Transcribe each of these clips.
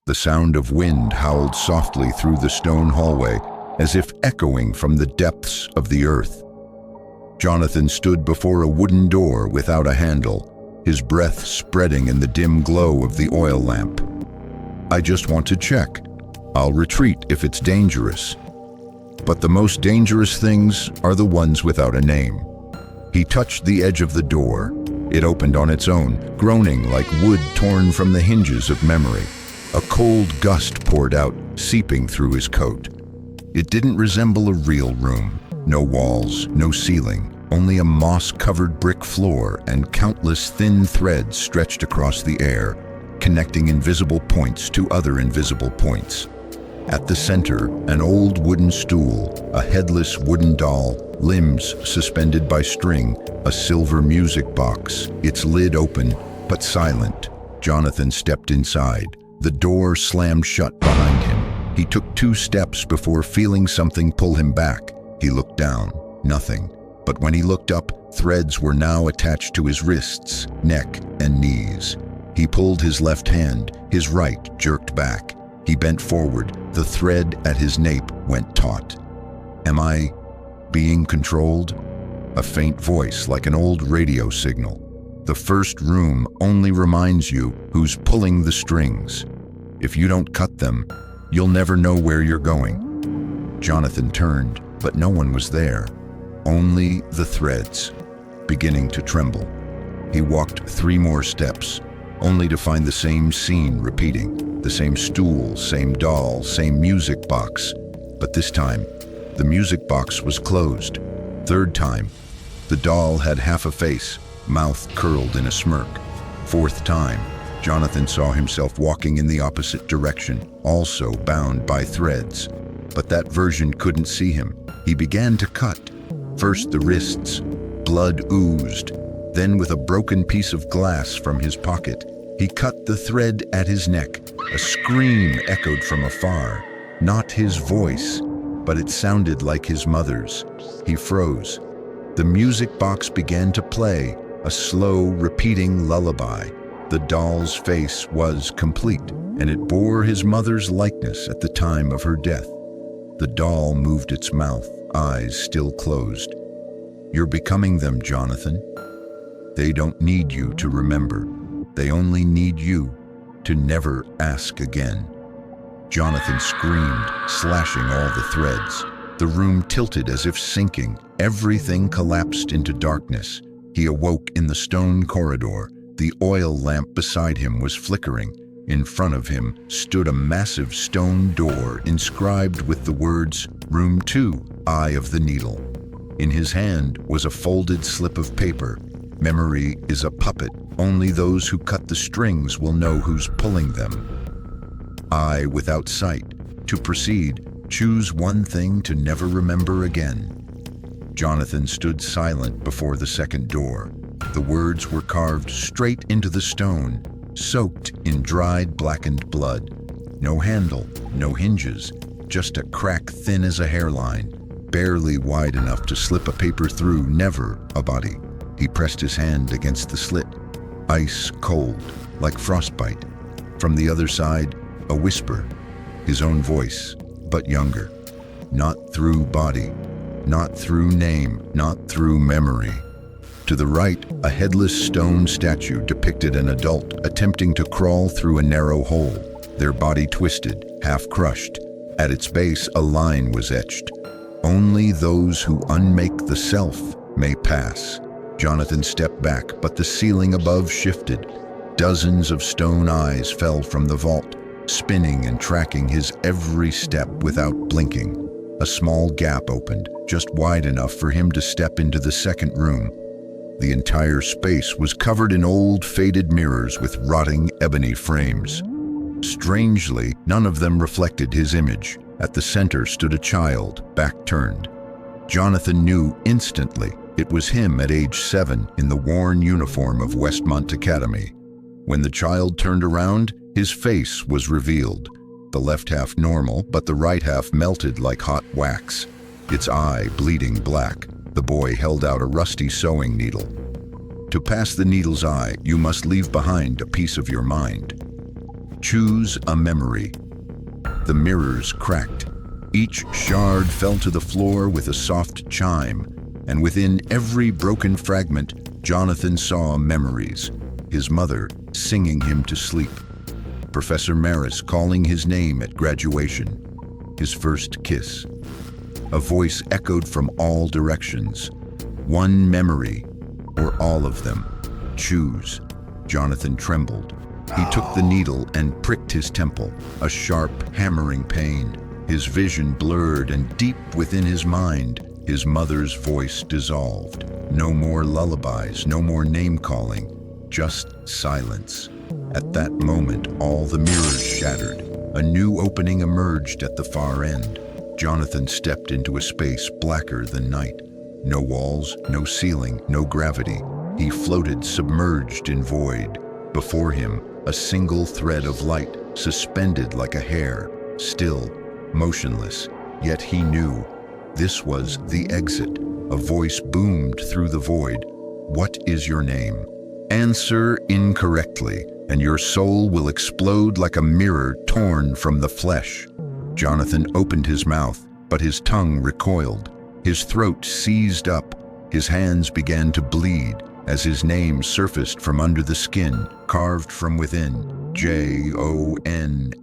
The sound of wind howled softly through the stone hallway, as if echoing from the depths of the earth. Jonathan stood before a wooden door without a handle, his breath spreading in the dim glow of the oil lamp. "I just want to check. I'll retreat if it's dangerous." But the most dangerous things are the ones without a name. He touched the edge of the door. It opened on its own, groaning like wood torn from the hinges of memory. A cold gust poured out, seeping through his coat. It didn't resemble a real room. No walls, no ceiling, only a moss-covered brick floor and countless thin threads stretched across the air, connecting invisible points to other invisible points. At the center, an old wooden stool, a headless wooden doll, limbs suspended by string, a silver music box, its lid open, but silent. Jonathan stepped inside. The door slammed shut behind him. He took 2 steps before feeling something pull him back. He looked down. Nothing. But when he looked up, threads were now attached to his wrists, neck, and knees. He pulled his left hand. His right jerked back. He bent forward. The thread at his nape went taut. "Am I being controlled?" A faint voice like an old radio signal. "The first room only reminds you who's pulling the strings. If you don't cut them, you'll never know where you're going." Jonathan turned, but no one was there. Only the threads, beginning to tremble. He walked 3 more steps, only to find the same scene repeating. The same stool, same doll, same music box. But this time, the music box was closed. 3rd time, the doll had half a face, mouth curled in a smirk. 4th time, Jonathan saw himself walking in the opposite direction, also bound by threads. But that version couldn't see him. He began to cut. First the wrists. Blood oozed. Then with a broken piece of glass from his pocket, he cut the thread at his neck. A scream echoed from afar. Not his voice, but it sounded like his mother's. He froze. The music box began to play, a slow, repeating lullaby. The doll's face was complete, and it bore his mother's likeness at the time of her death. The doll moved its mouth, eyes still closed. "You're becoming them, Jonathan. They don't need you to remember. They only need you to never ask again." Jonathan screamed, slashing all the threads. The room tilted as if sinking. Everything collapsed into darkness. He awoke in the stone corridor. The oil lamp beside him was flickering. In front of him stood a massive stone door inscribed with the words, "Room 2, Eye of the Needle." In his hand was a folded slip of paper. "Memory is a puppet. Only those who cut the strings will know who's pulling them. Eye without sight. To proceed, choose one thing to never remember again." Jonathan stood silent before the second door. The words were carved straight into the stone, soaked in dried, blackened blood. No handle, no hinges, just a crack thin as a hairline, barely wide enough to slip a paper through, never a body. He pressed his hand against the slit. Ice cold, like frostbite. From the other side, a whisper, his own voice, but younger. Not through body, not through name, not through memory. To the right, a headless stone statue depicted an adult attempting to crawl through a narrow hole, their body twisted, half crushed. At its base, a line was etched. "Only those who unmake the self may pass." Jonathan stepped back, but the ceiling above shifted. Dozens of stone eyes fell from the vault, spinning and tracking his every step without blinking. A small gap opened, just wide enough for him to step into the second room. The entire space was covered in old, faded mirrors with rotting ebony frames. Strangely, none of them reflected his image. At the center stood a child, back turned. Jonathan knew instantly it was him at age 7 in the worn uniform of Westmont Academy. When the child turned around, his face was revealed. The left half normal, but the right half melted like hot wax. Its eye bleeding black. The boy held out a rusty sewing needle. "To pass the needle's eye, you must leave behind a piece of your mind." Choose a memory. The mirrors cracked. Each shard fell to the floor with a soft chime, and within every broken fragment, Jonathan saw memories. His mother singing him to sleep. Professor Maris calling his name at graduation. His first kiss. A voice echoed from all directions. One memory, or all of them. Choose. Jonathan trembled. He took the needle and pricked his temple, a sharp, hammering pain. His vision blurred, and deep within his mind, his mother's voice dissolved. No more lullabies, no more name-calling, just silence. At that moment, all the mirrors shattered. A new opening emerged at the far end. Jonathan stepped into a space blacker than night. No walls, no ceiling, no gravity. He floated submerged in void. Before him, a single thread of light, suspended like a hair, still, motionless. Yet he knew. This was the exit. A voice boomed through the void. What is your name? Answer incorrectly, and your soul will explode like a mirror torn from the flesh. Jonathan opened his mouth, but his tongue recoiled. His throat seized up. His hands began to bleed as his name surfaced from under the skin, carved from within. Jonathan.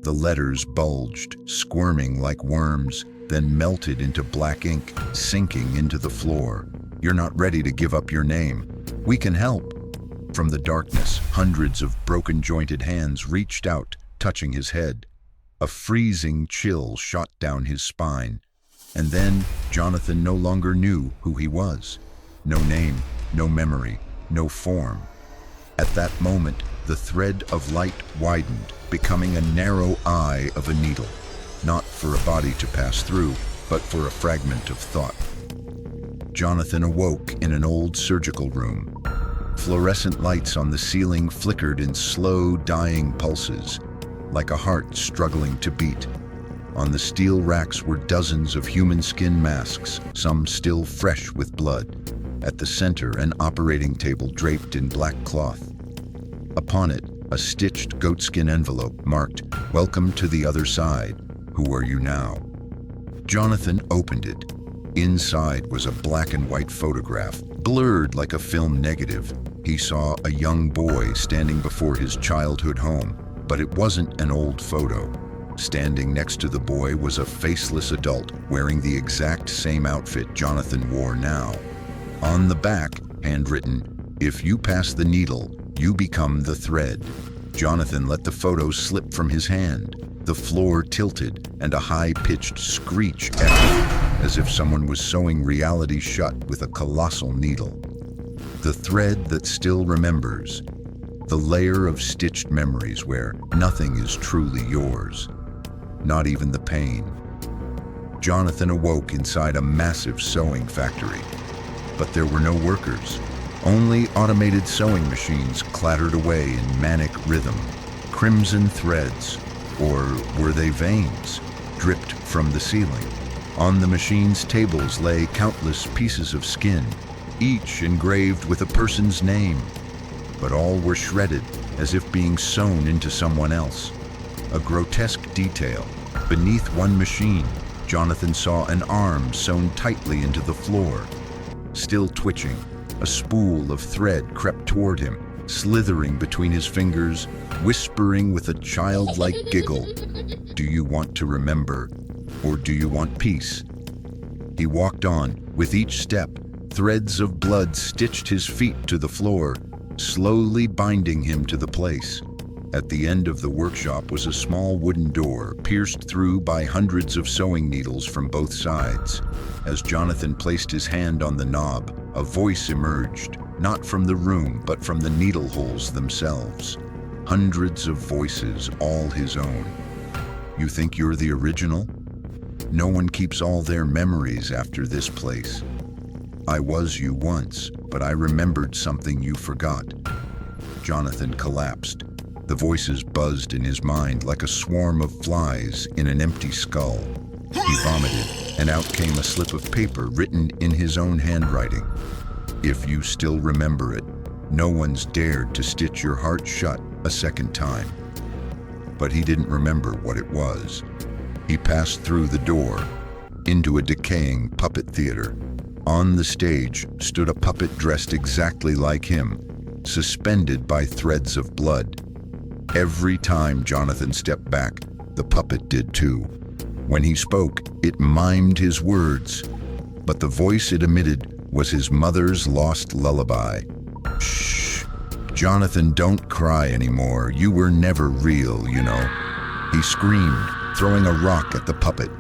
The letters bulged, squirming like worms, then melted into black ink, sinking into the floor. You're not ready to give up your name. We can help. From the darkness, hundreds of broken-jointed hands reached out, touching his head. A freezing chill shot down his spine. And then, Jonathan no longer knew who he was. No name, no memory, no form. At that moment, the thread of light widened, becoming a narrow eye of a needle. Not for a body to pass through, but for a fragment of thought. Jonathan awoke in an old surgical room. Fluorescent lights on the ceiling flickered in slow, dying pulses, like a heart struggling to beat. On the steel racks were dozens of human skin masks, some still fresh with blood. At the center, an operating table draped in black cloth. Upon it, a stitched goatskin envelope marked, "Welcome to the other side. Who are you now?" Jonathan opened it. Inside was a black and white photograph, blurred like a film negative. He saw a young boy standing before his childhood home, but it wasn't an old photo. Standing next to the boy was a faceless adult wearing the exact same outfit Jonathan wore now. On the back, handwritten, "If you pass the needle, you become the thread." Jonathan let the photo slip from his hand. The floor tilted, and a high-pitched screech echoed, as if someone was sewing reality shut with a colossal needle. The thread that still remembers. The layer of stitched memories where nothing is truly yours. Not even the pain. Jonathan awoke inside a massive sewing factory. But there were no workers. Only automated sewing machines clattered away in manic rhythm. Crimson threads, or were they veins, dripped from the ceiling. On the machine's tables lay countless pieces of skin, each engraved with a person's name. But all were shredded, as if being sewn into someone else. A grotesque detail. Beneath one machine, Jonathan saw an arm sewn tightly into the floor. Still twitching, a spool of thread crept toward him, slithering between his fingers, whispering with a childlike giggle, "Do you want to remember, or do you want peace?" He walked on. With each step, threads of blood stitched his feet to the floor, slowly binding him to the place. At the end of the workshop was a small wooden door, pierced through by hundreds of sewing needles from both sides. As Jonathan placed his hand on the knob, a voice emerged, not from the room, but from the needle holes themselves. Hundreds of voices, all his own. "You think you're the original? No one keeps all their memories after this place. I was you once, but I remembered something you forgot." Jonathan collapsed. The voices buzzed in his mind like a swarm of flies in an empty skull. He vomited, and out came a slip of paper written in his own handwriting. "If you still remember it, No one's dared to stitch your heart shut a second time. But he didn't remember what it was. He passed through the door, into a decaying puppet theater. On the stage stood a puppet dressed exactly like him, suspended by threads of blood. Every time Jonathan stepped back, the puppet did too. When he spoke, it mimed his words, but the voice it emitted was his mother's lost lullaby. Shh, Jonathan, don't cry anymore. You were never real, you know. He screamed, throwing a rock at the puppet.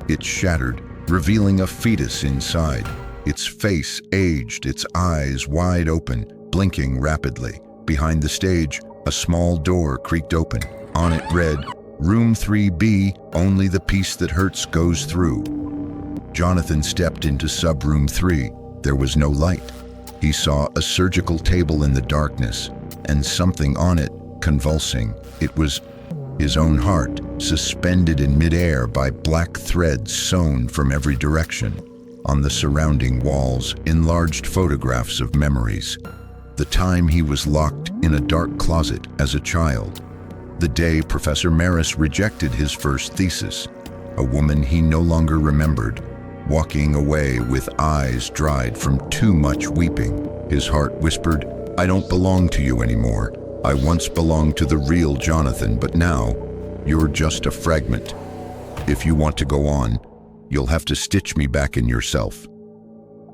It shattered, revealing a fetus inside. Its face aged, its eyes wide open, blinking rapidly. Behind the stage, a small door creaked open. On it read, "Room 3B, only the piece that hurts goes through." Jonathan stepped into sub-room 3. There was no light. He saw a surgical table in the darkness, and something on it, convulsing. It was his own heart, suspended in midair by black threads sewn from every direction. On the surrounding walls, enlarged photographs of memories. The time he was locked in a dark closet as a child. The day Professor Maris rejected his first thesis. A woman he no longer remembered, walking away with eyes dried from too much weeping. His heart whispered, "I don't belong to you anymore. I once belonged to the real Jonathan, but now you're just a fragment. If you want to go on, you'll have to stitch me back in yourself."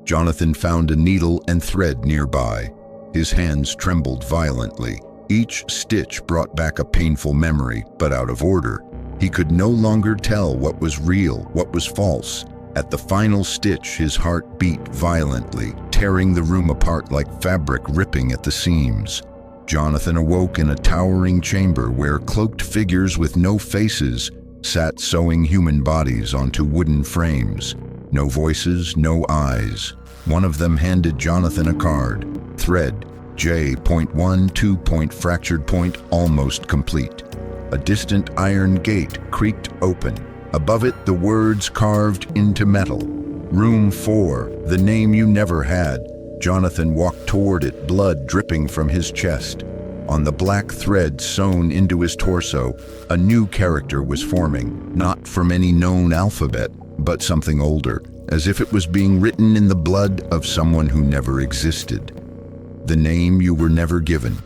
Jonathan found a needle and thread nearby. His hands trembled violently. Each stitch brought back a painful memory, but out of order. He could no longer tell what was real, what was false. At the final stitch, his heart beat violently, tearing the room apart like fabric ripping at the seams. Jonathan awoke in a towering chamber where cloaked figures with no faces sat sewing human bodies onto wooden frames. No voices, no eyes. One of them handed Jonathan a card. Thread, J.1, 2. Fractured point, almost complete. A distant iron gate creaked open. Above it, the words carved into metal. Room 4, the name you never had. Jonathan walked toward it, blood dripping from his chest. On the black thread sewn into his torso, a new character was forming, not from any known alphabet, but something older, as if it was being written in the blood of someone who never existed. The name you were never given,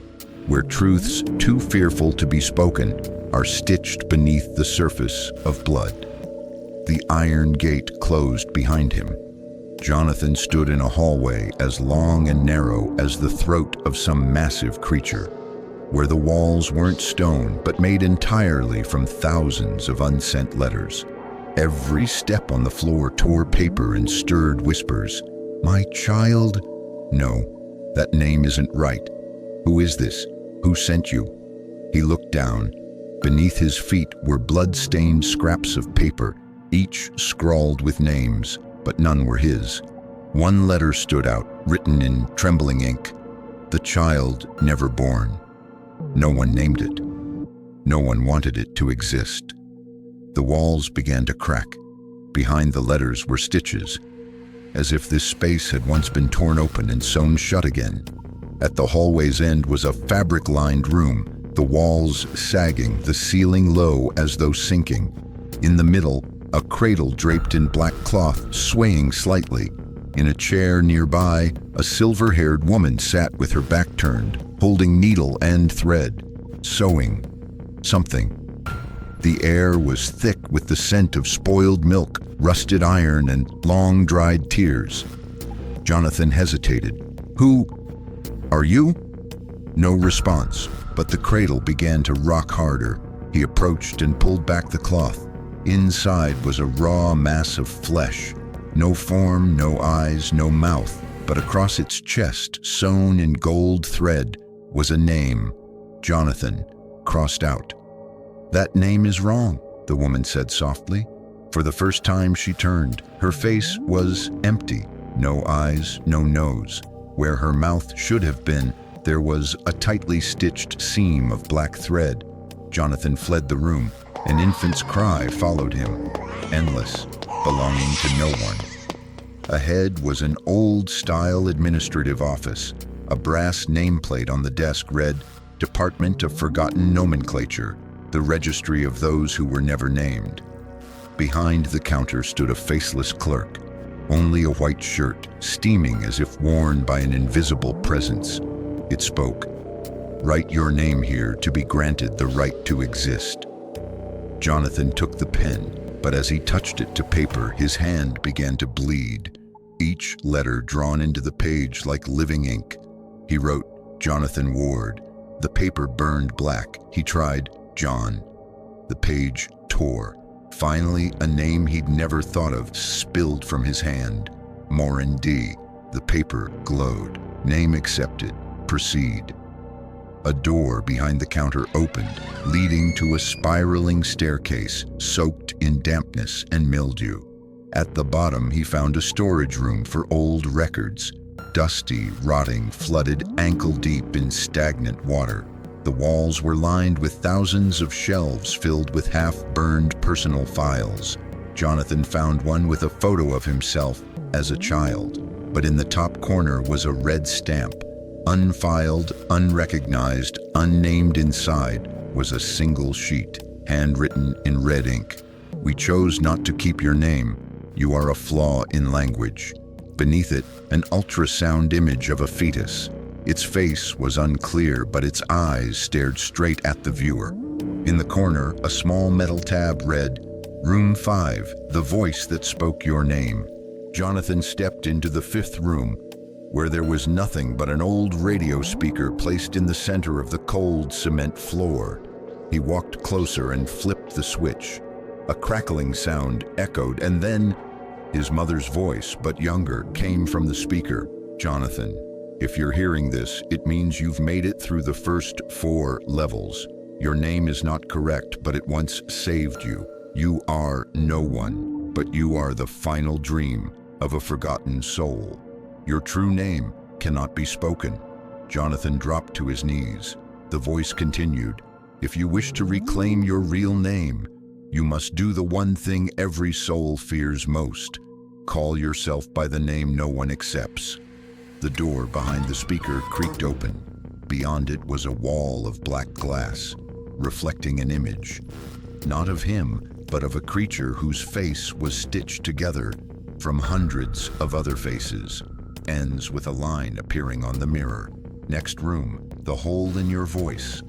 where truths too fearful to be spoken are stitched beneath the surface of blood. The iron gate closed behind him. Jonathan stood in a hallway as long and narrow as the throat of some massive creature, where the walls weren't stone but made entirely from thousands of unsent letters. Every step on the floor tore paper and stirred whispers. "My child? No, that name isn't right. Who is this? Who sent you?" He looked down. Beneath his feet were blood-stained scraps of paper, each scrawled with names, but none were his. One letter stood out, written in trembling ink. The child never born. No one named it. No one wanted it to exist. The walls began to crack. Behind the letters were stitches, as if this space had once been torn open and sewn shut again. At the hallway's end was a fabric-lined room, the walls sagging, the ceiling low as though sinking. In the middle, a cradle draped in black cloth, swaying slightly. In a chair nearby, a silver-haired woman sat with her back turned, holding needle and thread, sewing something. The air was thick with the scent of spoiled milk, rusted iron, and long-dried tears. Jonathan hesitated. "Who are you?" No response, but the cradle began to rock harder. He approached and pulled back the cloth. Inside was a raw mass of flesh. No form, no eyes, no mouth, but across its chest, sewn in gold thread, was a name, Jonathan, crossed out. "That name is wrong," the woman said softly. For the first time she turned. Her face was empty. No eyes, no nose. Where her mouth should have been, there was a tightly stitched seam of black thread. Jonathan fled the room. An infant's cry followed him, endless, belonging to no one. Ahead was an old-style administrative office. A brass nameplate on the desk read, "Department of Forgotten Nomenclature, the registry of those who were never named." Behind the counter stood a faceless clerk, only a white shirt, steaming as if worn by an invisible presence. It spoke, "Write your name here to be granted the right to exist." Jonathan took the pen, but as he touched it to paper, his hand began to bleed, each letter drawn into the page like living ink. He wrote, "Jonathan Ward." The paper burned black. He tried, "John." The page tore. Finally, a name he'd never thought of spilled from his hand. Morin D. The paper glowed. "Name accepted. Proceed." A door behind the counter opened, leading to a spiraling staircase soaked in dampness and mildew. At the bottom, he found a storage room for old records, dusty, rotting, flooded ankle-deep in stagnant water. The walls were lined with thousands of shelves filled with half-burned personal files. Jonathan found one with a photo of himself as a child, but in the top corner was a red stamp. Unfiled, unrecognized, unnamed. Inside was a single sheet, handwritten in red ink. "We chose not to keep your name. You are a flaw in language." Beneath it, an ultrasound image of a fetus. Its face was unclear, but its eyes stared straight at the viewer. In the corner, a small metal tab read, "Room 5, the voice that spoke your name." Jonathan stepped into the fifth room, where there was nothing but an old radio speaker placed in the center of the cold cement floor. He walked closer and flipped the switch. A crackling sound echoed, and then his mother's voice, but younger, came from the speaker. "Jonathan, if you're hearing this, it means you've made it through the first 4 levels. Your name is not correct, but it once saved you. You are no one, but you are the final dream of a forgotten soul. Your true name cannot be spoken." Jonathan dropped to his knees. The voice continued, "If you wish to reclaim your real name, you must do the one thing every soul fears most. Call yourself by the name no one accepts." The door behind the speaker creaked open. Beyond it was a wall of black glass, reflecting an image, not of him, but of a creature whose face was stitched together from hundreds of other faces, ends with a line appearing on the mirror. "Next room, the hole in your voice."